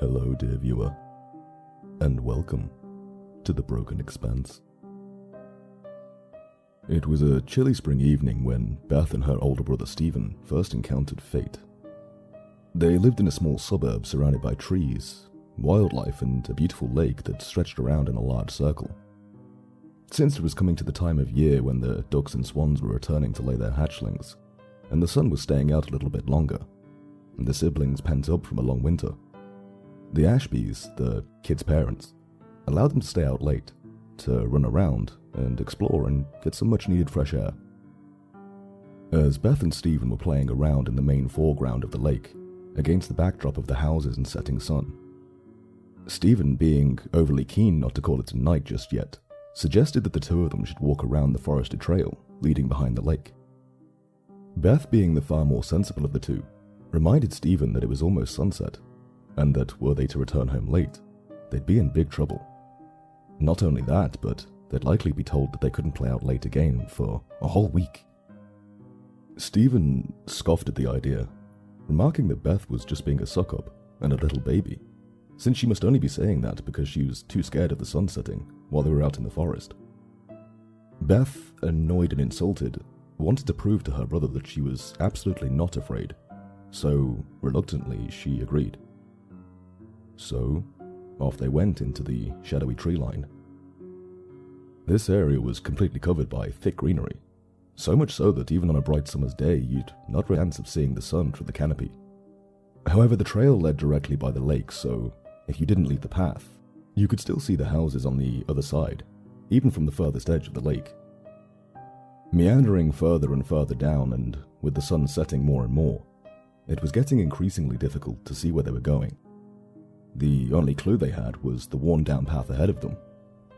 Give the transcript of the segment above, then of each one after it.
Hello, dear viewer, and welcome to The Broken Expanse. It was a chilly spring evening when Beth and her older brother Stephen first encountered fate. They lived in a small suburb surrounded by trees, wildlife, and a beautiful lake that stretched around in a large circle. Since it was coming to the time of year when the ducks and swans were returning to lay their hatchlings, and the sun was staying out a little bit longer, and the siblings pent up from a long winter, the Ashbys, the kids' parents, allowed them to stay out late, to run around and explore and get some much-needed fresh air. As Beth and Stephen were playing around in the main foreground of the lake, against the backdrop of the houses and setting sun, Stephen, being overly keen not to call it a night just yet, suggested that the two of them should walk around the forested trail leading behind the lake. Beth, being the far more sensible of the two, reminded Stephen that it was almost sunset, and that were they to return home late, they'd be in big trouble. Not only that, but they'd likely be told that they couldn't play out late again for a whole week. Stephen scoffed at the idea, remarking that Beth was just being a suck-up and a little baby, since she must only be saying that because she was too scared of the sun setting while they were out in the forest. Beth, annoyed and insulted, wanted to prove to her brother that she was absolutely not afraid, so reluctantly she agreed. So, off they went into the shadowy tree line. This area was completely covered by thick greenery, so much so that even on a bright summer's day you'd not have a chance of seeing the sun through the canopy. However, the trail led directly by the lake, so if you didn't leave the path, you could still see the houses on the other side, even from the furthest edge of the lake. Meandering further and further down, and with the sun setting more and more, it was getting increasingly difficult to see where they were going. The only clue they had was the worn-down path ahead of them,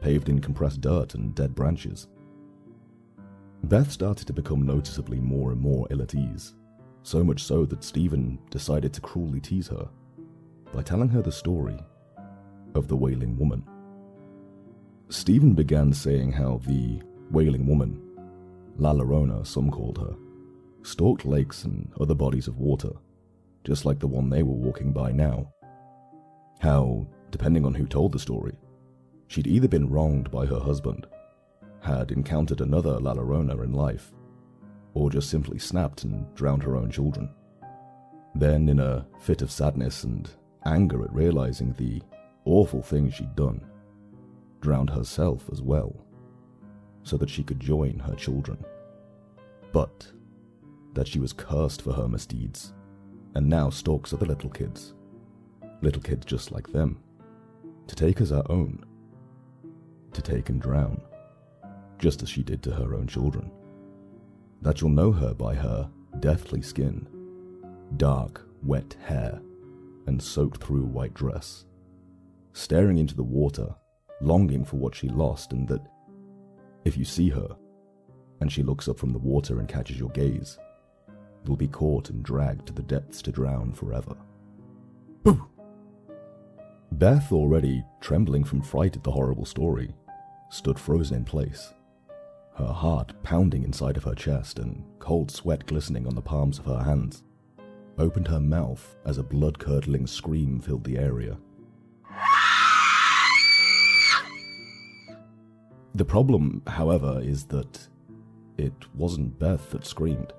paved in compressed dirt and dead branches. Beth started to become noticeably more and more ill at ease, so much so that Stephen decided to cruelly tease her by telling her the story of the Wailing Woman. Stephen began saying how the Wailing Woman, Llarona some called her, stalked lakes and other bodies of water, just like the one they were walking by now. How, depending on who told the story, she'd either been wronged by her husband, had encountered another Llarona in life, or just simply snapped and drowned her own children. Then, in a fit of sadness and anger at realizing the awful thing she'd done, drowned herself as well, so that she could join her children. But that she was cursed for her misdeeds, and now stalks other little kids just like them, to take as her own, to take and drown, just as she did to her own children. That you'll know her by her deathly skin, dark, wet hair, and soaked through white dress, staring into the water, longing for what she lost, and that if you see her, and she looks up from the water and catches your gaze, you'll be caught and dragged to the depths to drown forever. Boo! Beth, already trembling from fright at the horrible story, stood frozen in place, her heart pounding inside of her chest and cold sweat glistening on the palms of her hands, opened her mouth as a blood-curdling scream filled the area. The problem, however, is that it wasn't Beth that screamed.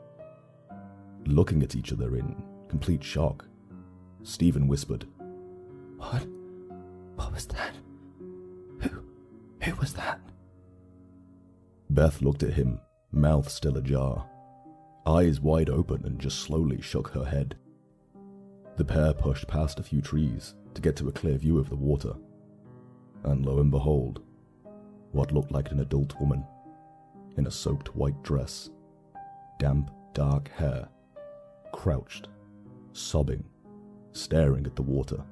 Looking at each other in complete shock, Stephen whispered, What was that? Who was that? Beth looked at him, mouth still ajar, eyes wide open, and just slowly shook her head. The pair pushed past a few trees to get to a clear view of the water, and lo and behold, what looked like an adult woman, in a soaked white dress, damp, dark hair, crouched, sobbing, staring at the water.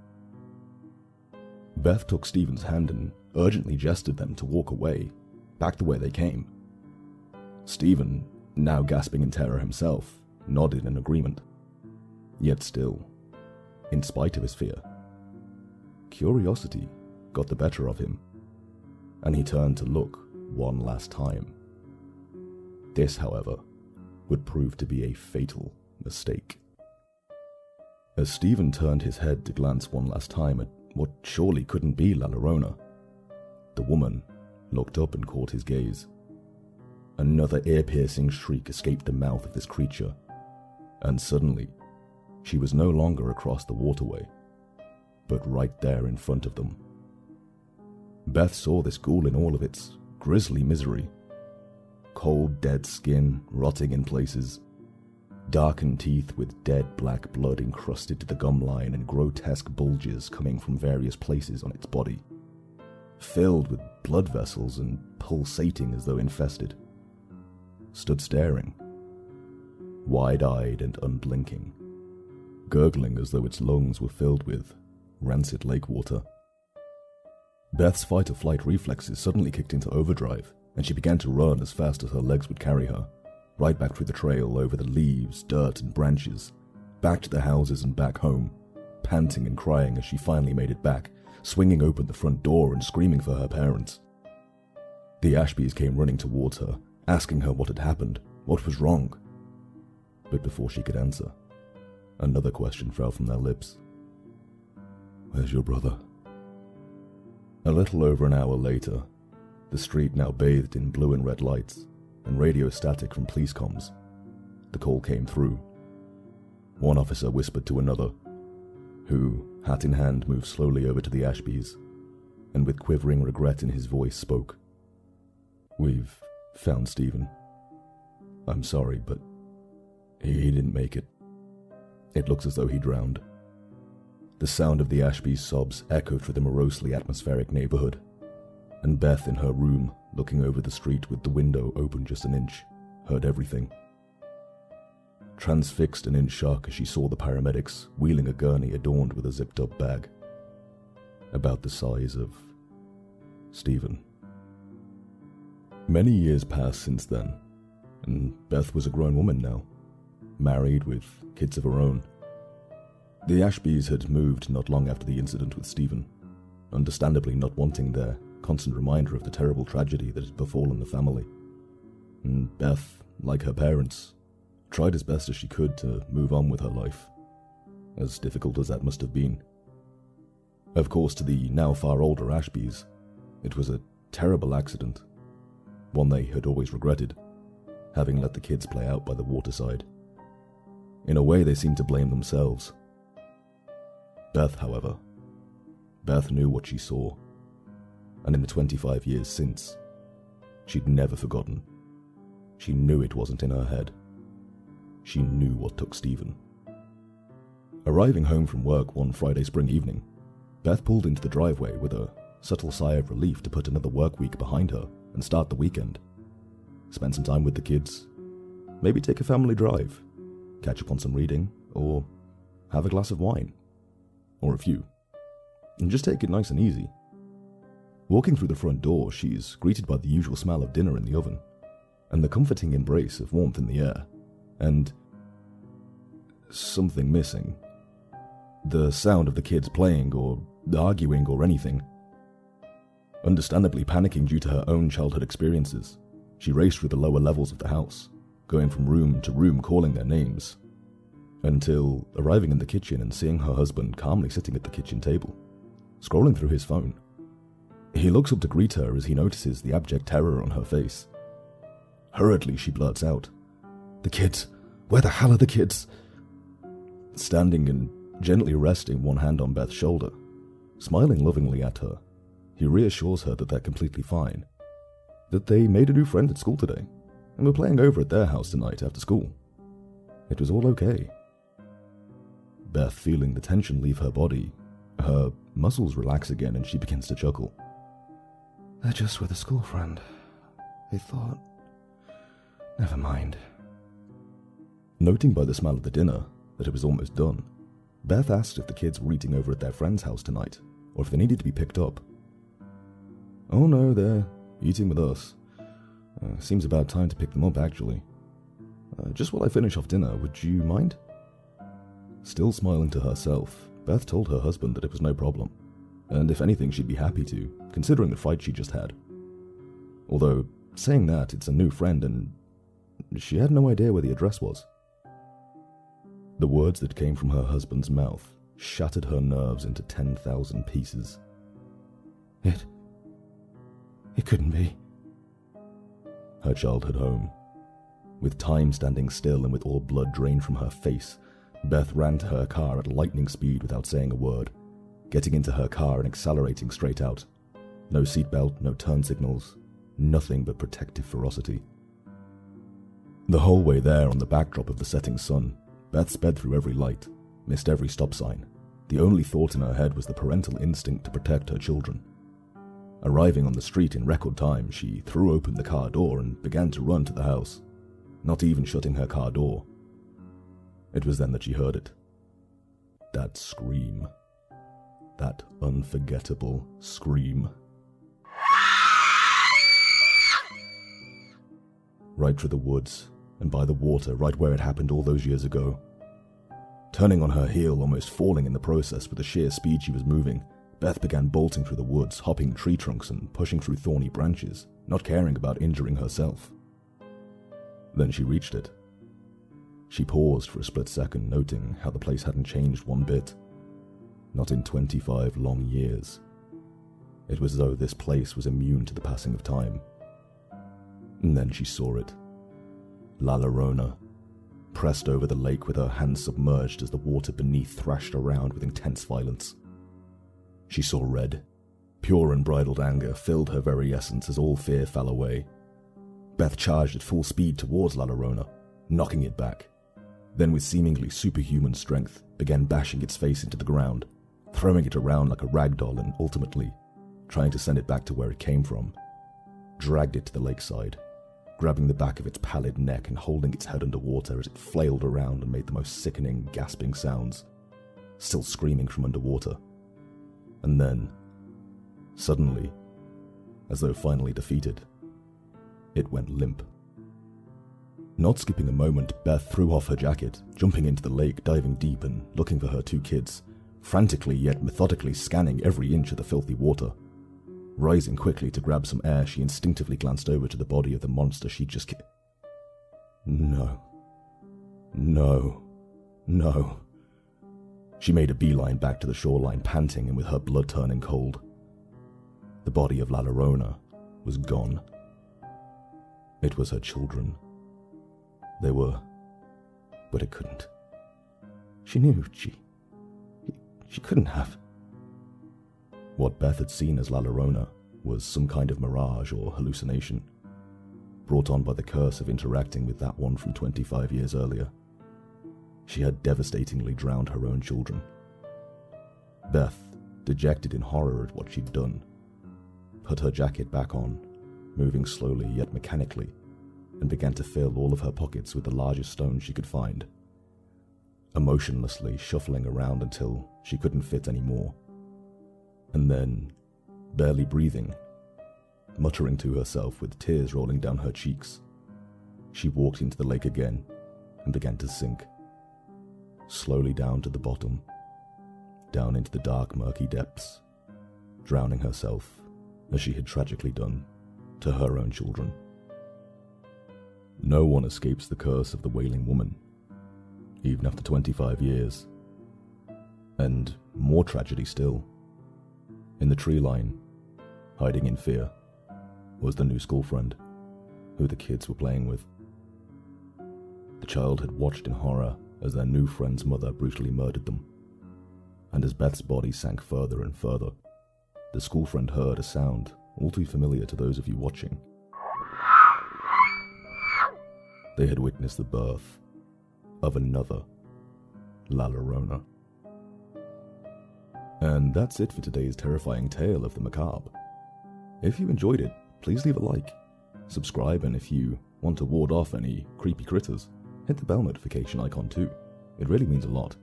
Beth took Stephen's hand and urgently gestured them to walk away, back the way they came. Stephen, now gasping in terror himself, nodded in agreement. Yet still, in spite of his fear, curiosity got the better of him, and he turned to look one last time. This, however, would prove to be a fatal mistake. As Stephen turned his head to glance one last time at what surely couldn't be Llarona, the woman looked up and caught his gaze. Another ear-piercing shriek escaped the mouth of this creature, and suddenly, she was no longer across the waterway, but right there in front of them. Beth saw this ghoul in all of its grisly misery. Cold, dead skin rotting in places, darkened teeth with dead black blood encrusted to the gum line and grotesque bulges coming from various places on its body, filled with blood vessels and pulsating as though infested, stood staring, wide-eyed and unblinking, gurgling as though its lungs were filled with rancid lake water. Beth's fight-or-flight reflexes suddenly kicked into overdrive, and she began to run as fast as her legs would carry her, right back through the trail over the leaves, dirt and branches, back to the houses and back home, panting and crying as she finally made it back, swinging open the front door and screaming for her parents. The Ashbys came running towards her, asking her what had happened, what was wrong. But before she could answer, another question fell from their lips. "Where's your brother?" A little over an hour later, the street now bathed in blue and red lights and radio static from police comms, the call came through. One officer whispered to another, who, hat in hand, moved slowly over to the Ashbys, and with quivering regret in his voice spoke. "We've found Stephen. I'm sorry, but he didn't make it. It looks as though he drowned." The sound of the Ashbys' sobs echoed through the morosely atmospheric neighborhood, and Beth in her room, looking over the street with the window open just an inch, heard everything. Transfixed and in shock as she saw the paramedics wheeling a gurney adorned with a zipped-up bag, about the size of Stephen. Many years passed since then, and Beth was a grown woman now, married with kids of her own. The Ashbys had moved not long after the incident with Stephen, understandably not wanting their constant reminder of the terrible tragedy that had befallen the family. And Beth, like her parents, tried as best as she could to move on with her life, as difficult as that must have been. Of course, to the now far older Ashbys, it was a terrible accident, one they had always regretted, having let the kids play out by the waterside. In a way, they seemed to blame themselves. Beth, however, Beth knew what she saw, and in the 25 years since, she'd never forgotten. She knew it wasn't in her head. She knew what took Stephen. Arriving home from work one Friday spring evening, Beth pulled into the driveway with a subtle sigh of relief to put another work week behind her and start the weekend. Spend some time with the kids, maybe take a family drive, catch up on some reading, or have a glass of wine. Or a few. And just take it nice and easy. Walking through the front door, she's greeted by the usual smell of dinner in the oven, and the comforting embrace of warmth in the air, and something missing. The sound of the kids playing or arguing or anything. Understandably panicking due to her own childhood experiences, she raced through the lower levels of the house, going from room to room calling their names, until arriving in the kitchen and seeing her husband calmly sitting at the kitchen table, scrolling through his phone. He looks up to greet her as he notices the abject terror on her face. Hurriedly, she blurts out, "The kids! Where the hell are the kids?" Standing and gently resting one hand on Beth's shoulder, smiling lovingly at her, he reassures her that they're completely fine, that they made a new friend at school today, and were playing over at their house tonight after school. It was all okay. Beth, feeling the tension leave her body, her muscles relax again and she begins to chuckle. "They're just with a school friend. I thought... Never mind." Noting by the smell of the dinner that it was almost done, Beth asked if the kids were eating over at their friend's house tonight, or if they needed to be picked up. "Oh no, they're eating with us. Seems about time to pick them up, actually. Just while I finish off dinner, would you mind?" Still smiling to herself, Beth told her husband that it was no problem, and if anything she'd be happy to, considering the fight she just had. Although, saying that, it's a new friend and she had no idea where the address was. The words that came from her husband's mouth shattered her nerves into 10,000 pieces. It couldn't be. Her childhood home. With time standing still and with all blood drained from her face, Beth ran to her car at lightning speed without saying a word, getting into her car and accelerating straight out. No seatbelt, no turn signals, nothing but protective ferocity. The whole way there, on the backdrop of the setting sun, Beth sped through every light, missed every stop sign. The only thought in her head was the parental instinct to protect her children. Arriving on the street in record time, she threw open the car door and began to run to the house, not even shutting her car door. It was then that she heard it. That scream. That unforgettable scream. Right through the woods, and by the water, right where it happened all those years ago. Turning on her heel, almost falling in the process with the sheer speed she was moving, Beth began bolting through the woods, hopping tree trunks and pushing through thorny branches, not caring about injuring herself. Then she reached it. She paused for a split second, noting how the place hadn't changed one bit. Not in 25 long years. It was as though this place was immune to the passing of time. And then she saw it. Llarona, pressed over the lake with her hands submerged as the water beneath thrashed around with intense violence. She saw red. Pure unbridled anger filled her very essence as all fear fell away. Beth charged at full speed towards Llarona, knocking it back. Then with seemingly superhuman strength, began bashing its face into the ground, throwing it around like a rag doll and ultimately trying to send it back to where it came from. Dragged it to the lakeside, grabbing the back of its pallid neck and holding its head underwater as it flailed around and made the most sickening, gasping sounds, still screaming from underwater. And then, suddenly, as though finally defeated, it went limp. Not skipping a moment, Beth threw off her jacket, jumping into the lake, diving deep and looking for her two kids, frantically yet methodically scanning every inch of the filthy water. Rising quickly to grab some air, she instinctively glanced over to the body of the monster she'd just No. She made a beeline back to the shoreline, panting and with her blood turning cold. The body of Llarona was gone. It was her children. They were... But it couldn't. She knew she couldn't have. What Beth had seen as Llarona was some kind of mirage or hallucination, brought on by the curse of interacting with that one from 25 years earlier. She had devastatingly drowned her own children. Beth, dejected in horror at what she'd done, put her jacket back on, moving slowly yet mechanically, and began to fill all of her pockets with the largest stones she could find, emotionlessly shuffling around until she couldn't fit any more. And then, barely breathing, muttering to herself with tears rolling down her cheeks, she walked into the lake again and began to sink, slowly down to the bottom, down into the dark, murky depths, drowning herself as she had tragically done to her own children. No one escapes the curse of the Wailing Woman, even after 25 years. And more tragedy still. In the tree line, hiding in fear, was the new school friend, who the kids were playing with. The child had watched in horror as their new friend's mother brutally murdered them. And as Beth's body sank further and further, the school friend heard a sound all too familiar to those of you watching. They had witnessed the birth of another Llarona. And that's it for today's terrifying tale of the macabre. If you enjoyed it, please leave a like, subscribe, and if you want to ward off any creepy critters, hit the bell notification icon too. It really means a lot.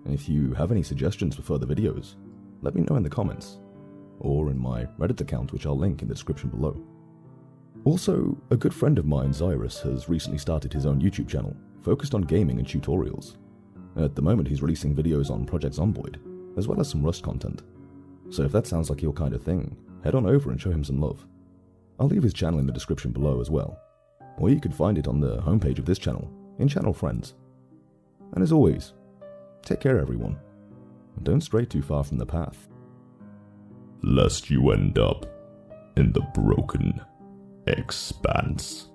And if you have any suggestions for further videos, let me know in the comments, or in my Reddit account, which I'll link in the description below. Also, a good friend of mine, Cyrus, has recently started his own YouTube channel, focused on gaming and tutorials. At the moment he's releasing videos on Project Zomboid, as well as some Rust content. So if that sounds like your kind of thing, head on over and show him some love. I'll leave his channel in the description below as well, or you can find it on the homepage of this channel, in Channel Friends. And as always, take care everyone, and don't stray too far from the path, lest you end up in the broken expanse.